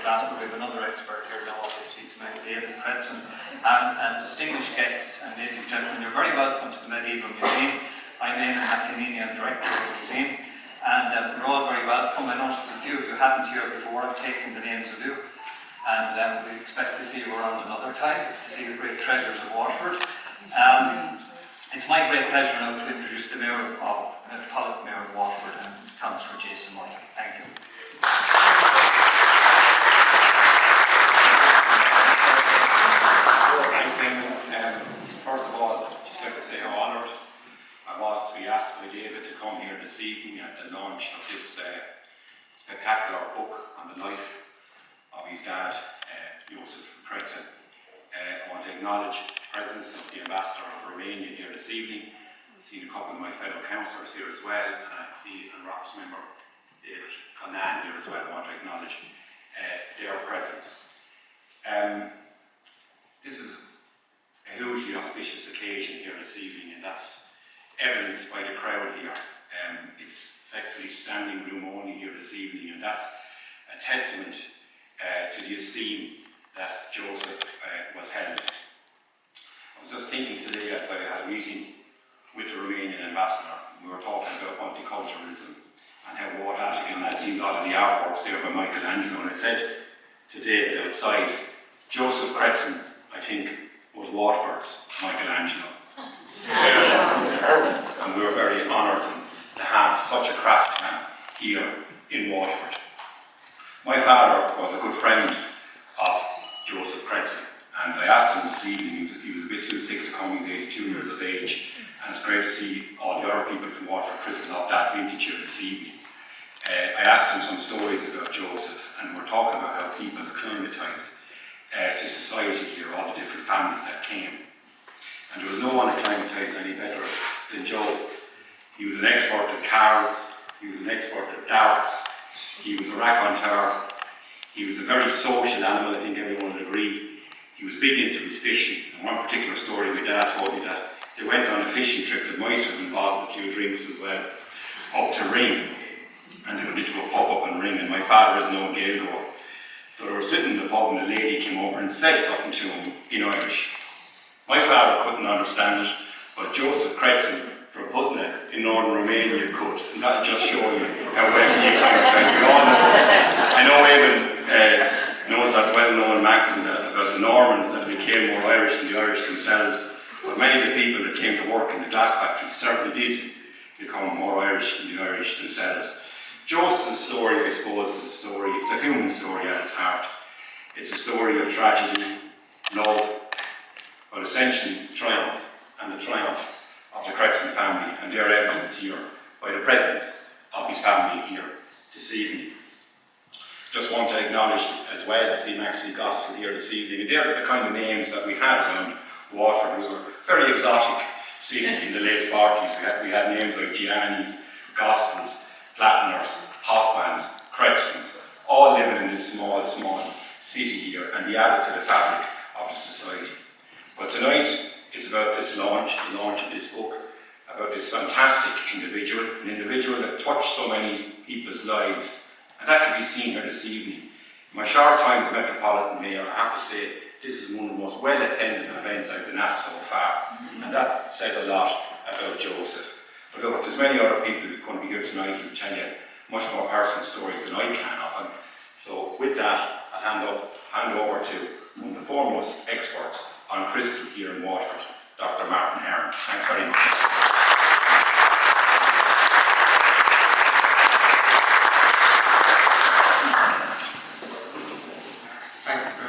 class, but we have another expert here now this week tonight, David Credson, and distinguished guests and ladies and gentlemen, you're very welcome to the Medieval Museum. I'm Eamon McEnany, I'm director of the museum, and we're all very welcome. I noticed a few of you haven't here before. I've taken the names of you, and we expect to see you around another time to see the great treasures of Waterford. It's my great pleasure now to introduce the Mayor of Metropolitan Mayor of Waterford, and Councillor Jason Murphy. Thank you. Thanks, Eamon. First of all, I'd just like to say how honoured I was to be asked by David to come here this evening at the launch of this spectacular book on the life of his dad, Joseph Credson. I want to acknowledge the presence of the Ambassador of Romania here this evening. I've seen a couple of my fellow councillors here as well, and I see a ROCS member, David Conan, here as well. I want to acknowledge their presence. This is a hugely auspicious occasion here this evening, and that's evidenced by the crowd here. It's effectively standing room only here this evening, and that's a testament to the esteem that Joseph was held. I was just thinking today as I had a meeting with the Romanian ambassador, we were talking about multiculturalism and how Waterford, and I seen a lot of the artworks there by Michelangelo, and I said to David outside, Joseph Credson, I think, was Waterford's Michelangelo. And we were very honoured to have such a craftsman here in Waterford. My father was a good friend of Joseph Credson, and I asked him this evening, he was a bit too sick to come, he's 82 years of age, and it's great to see all the other people from Waterford christened off that vintage here this evening. I asked him some stories about Joseph, and we're talking about how people acclimatised to society here, all the different families that came. And there was no one acclimatised any better than Joe. He was an expert at cards, he was an expert at darts, he was a raconteur, he was a very social animal, I think everyone would agree. He was big into his fishing, and one particular story my dad told me that they went on a fishing trip that might have involved a few drinks as well, up to Ring, and they went into a pub up in Ring, and my father is no Gaelgore. So they were sitting in the pub and a lady came over and said something to him in Irish. My father couldn't understand it, but Joseph Credson from Putna in northern Romania could, and that'll just show you how well he acclimatised. We all know. I know Eamon knows that well-known maxim about the Normans that became more Irish than the Irish themselves, but many of the people that came to work in the glass factory certainly did become more Irish than the Irish themselves. Joseph's story, I suppose, is a story, it's a human story at its heart. It's a story of tragedy, love, but essentially triumph, and the triumph of the Credson family, and they are evidenced here by the presence of his family here this evening. Just want to acknowledge as well, I see Maxie Gospel here this evening, and they're the kind of names that we had around Waterford. We were very exotic city in the late 40s. We had names like Gianni's, Gospels, Platiners, Hoffmans, Credsons, all living in this small city here, and they added to the fabric of the society. But tonight is about this launch, the launch of this book, about this fantastic individual, an individual that touched so many people's lives, and that can be seen here this evening. In my short time as Metropolitan Mayor, I have to say, this is one of the most well-attended events I've been at so far, and that says a lot about Joseph. But look, there's many other people that are going to be here tonight who will tell you much more personal stories than I can often. So with that, I'll hand over to one of the foremost experts on crystal here in Waterford, Dr. Martin Hearn. Thanks very much. Thanks